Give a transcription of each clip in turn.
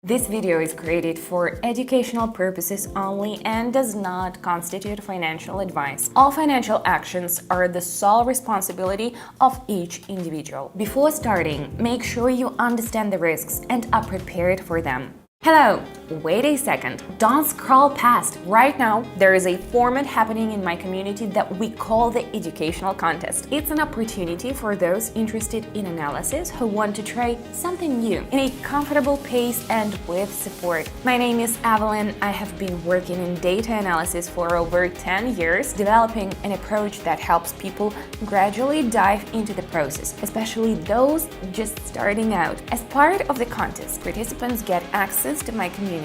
This video is created for educational purposes only and does not constitute financial advice. All financial actions are the sole responsibility of each individual. Before starting, make sure you understand the risks and are prepared for them. Hello! Wait a second. Don't scroll past. Right now, there is a format happening in my community that we call the Educational Contest. It's an opportunity for those interested in analysis who want to try something new in a comfortable pace and with support. My name is Evelyn. I have been working in data analysis for over 10 years, developing an approach that helps people gradually dive into the process, especially those just starting out. As part of the contest, participants get access to my community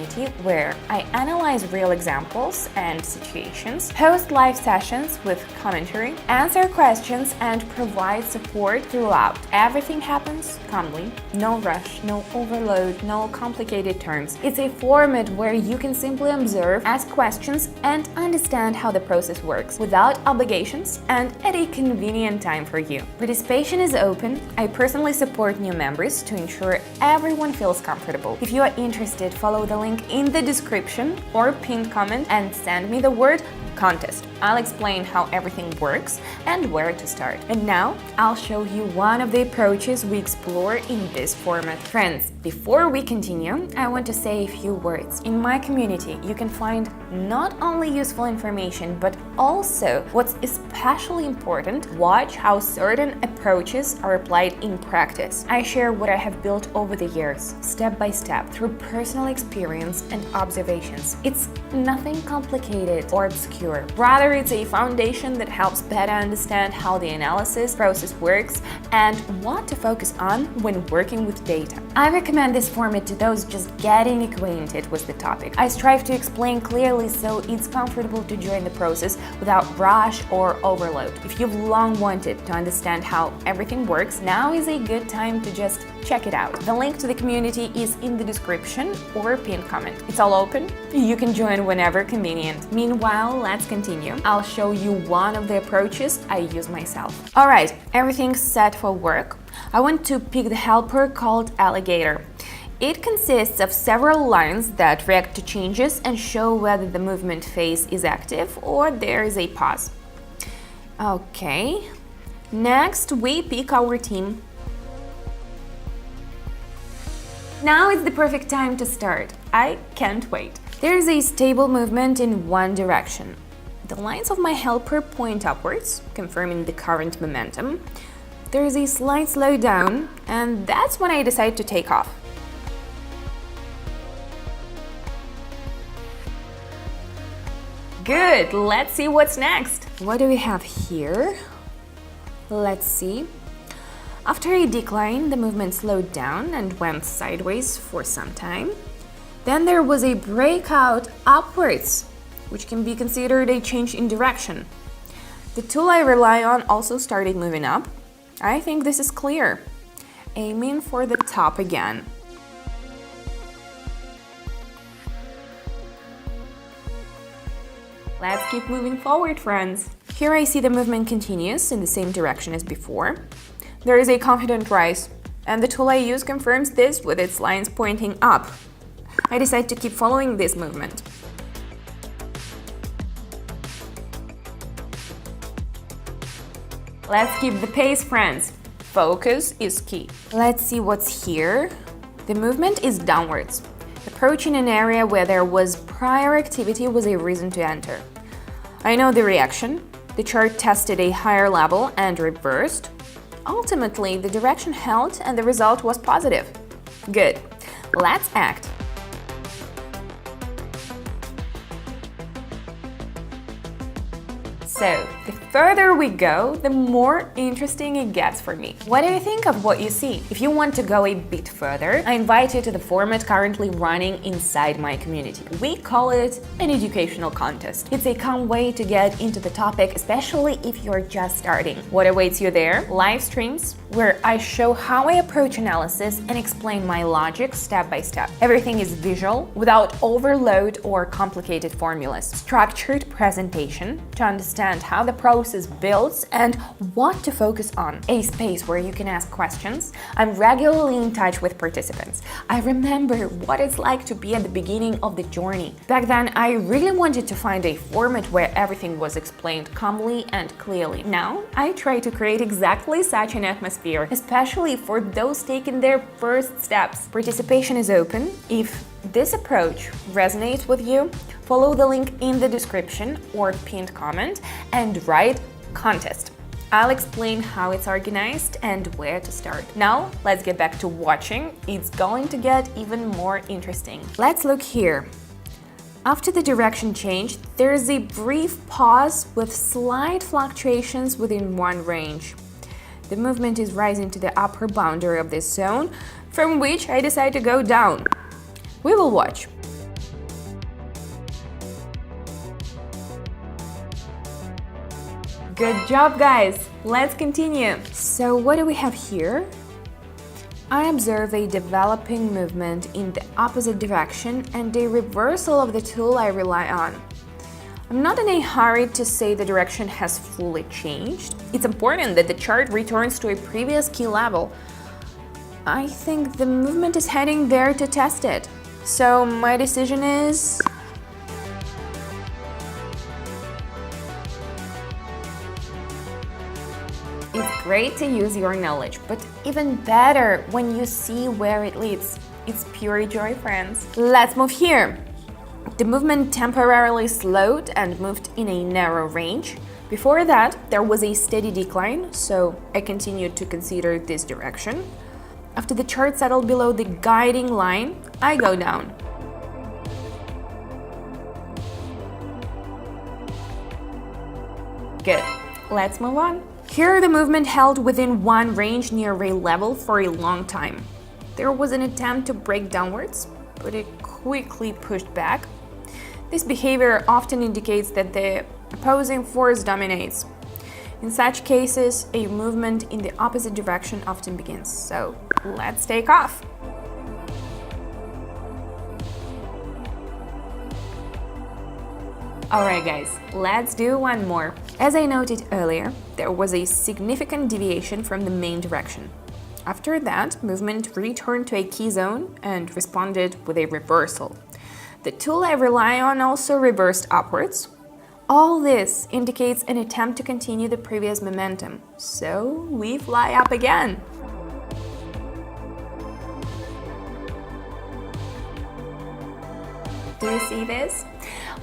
where I analyze real examples and situations, host live sessions with commentary, answer questions, and provide support throughout. Everything happens calmly, no rush, no overload, no complicated terms. It's a format where you can simply observe, ask questions, and understand how the process works without obligations and at a convenient time for you. Participation is open. I personally support new members to ensure everyone feels comfortable. If you are interested, follow the link in the description or pinned comment and send me the word contest. I'll explain how everything works and where to start. And now I'll show you one of the approaches we explore in this format. Friends, before we continue, I want to say a few words. In my community, you can find not only useful information, but also what's especially important, watch how certain approaches are applied in practice. I share what I have built over the years, step by step, through personal experience and observations. It's nothing complicated or obscure. Rather, it's a foundation that helps better understand how the analysis process works and what to focus on when working with data. I recommend this format to those just getting acquainted with the topic. I strive to explain clearly so it's comfortable to join the process without rush or overload. If you've long wanted to understand how everything works, now is a good time to just check it out. The link to the community is in the description or pinned comment. It's all open. You can join whenever convenient. Meanwhile, let's continue. I'll show you one of the approaches I use myself. Alright, everything's set for work. I want to pick the helper called Alligator. It consists of several lines that react to changes and show whether the movement phase is active or there is a pause. Okay, next we pick our team. Now is the perfect time to start. I can't wait. There is a stable movement in one direction. The lines of my helper point upwards, confirming the current momentum. There is a slight slowdown, and that's when I decide to take off. Good, let's see what's next. What do we have here? Let's see. After a decline, the movement slowed down and went sideways for some time. Then there was a breakout upwards, which can be considered a change in direction. The tool I rely on also started moving up. I think this is clear. Aiming for the top again. Let's keep moving forward, friends. Here I see the movement continues in the same direction as before. There is a confident rise, and the tool I use confirms this with its lines pointing up. I decide to keep following this movement. Let's keep the pace, friends. Focus is key. Let's see what's here. The movement is downwards. Approaching an area where there was prior activity was a reason to enter. I know the reaction. The chart tested a higher level and reversed. Ultimately, the direction held and the result was positive. Good. Let's act. So, the further we go, the more interesting it gets for me. What do you think of what you see? If you want to go a bit further, I invite you to the format currently running inside my community. We call it an educational contest. It's a calm way to get into the topic, especially if you're just starting. What awaits you there? Live streams, where I show how I approach analysis and explain my logic step by step. Everything is visual, without overload or complicated formulas. Structured presentation to understand how the process builds and what to focus on. A space where you can ask questions. I'm regularly in touch with participants. I remember what it's like to be at the beginning of the journey. Back then, I really wanted to find a format where everything was explained calmly and clearly. Now, I try to create exactly such an atmosphere, especially for those taking their first steps. Participation is open. If this approach resonates with you, follow the link in the description or pinned comment and write contest. I'll explain how it's organized and where to start. Now, let's get back to watching. It's going to get even more interesting. Let's look here. After the direction change, there's a brief pause with slight fluctuations within one range. The movement is rising to the upper boundary of this zone, from which I decide to go down. We will watch. Good job, guys! Let's continue. So what do we have here? I observe a developing movement in the opposite direction and a reversal of the tool I rely on. I'm not in a hurry to say the direction has fully changed. It's important that the chart returns to a previous key level. I think the movement is heading there to test it. So my decision is... It's great to use your knowledge, but even better when you see where it leads. It's pure joy, friends. Let's move here. The movement temporarily slowed and moved in a narrow range. Before that, there was a steady decline, so I continued to consider this direction. After the chart settled below the guiding line, I go down. Good. Let's move on. Here, the movement held within one range near a level for a long time. There was an attempt to break downwards, but it quickly pushed back. This behavior often indicates that the opposing force dominates. In such cases, a movement in the opposite direction often begins. So, let's take off. Alright guys, let's do one more. As I noted earlier, there was a significant deviation from the main direction. After that, movement returned to a key zone and responded with a reversal. The tool I rely on also reversed upwards. All this indicates an attempt to continue the previous momentum, so we fly up again. Do you see this?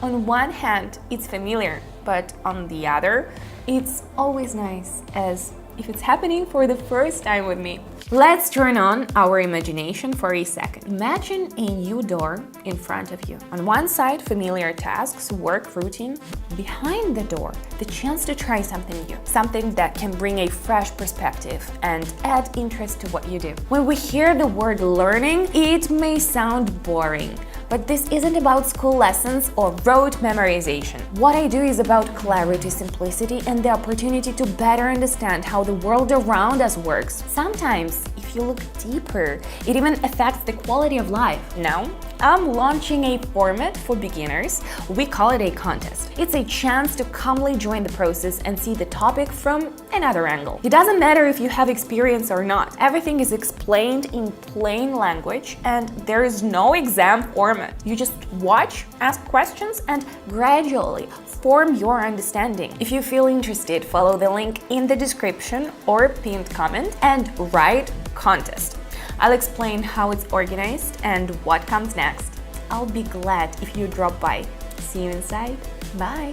On one hand, it's familiar, but on the other, it's always nice, as if it's happening for the first time with me. Let's turn on our imagination for a second. Imagine a new door in front of you. On one side, familiar tasks, work routine. Behind the door, the chance to try something new, something that can bring a fresh perspective and add interest to what you do. When we hear the word learning, it may sound boring. But this isn't about school lessons or rote memorization. What I do is about clarity, simplicity, and the opportunity to better understand how the world around us works. Sometimes, if you look deeper, it even affects the quality of life. Now, I'm launching a format for beginners. We call it a contest. It's a chance to calmly join the process and see the topic from another angle. It doesn't matter if you have experience or not. Everything is explained in plain language and there is no exam format. You just watch, ask questions, and gradually form your understanding. If you feel interested, follow the link in the description or pinned comment and write contest. I'll explain how it's organized and what comes next. I'll be glad if you drop by. See you inside. Bye!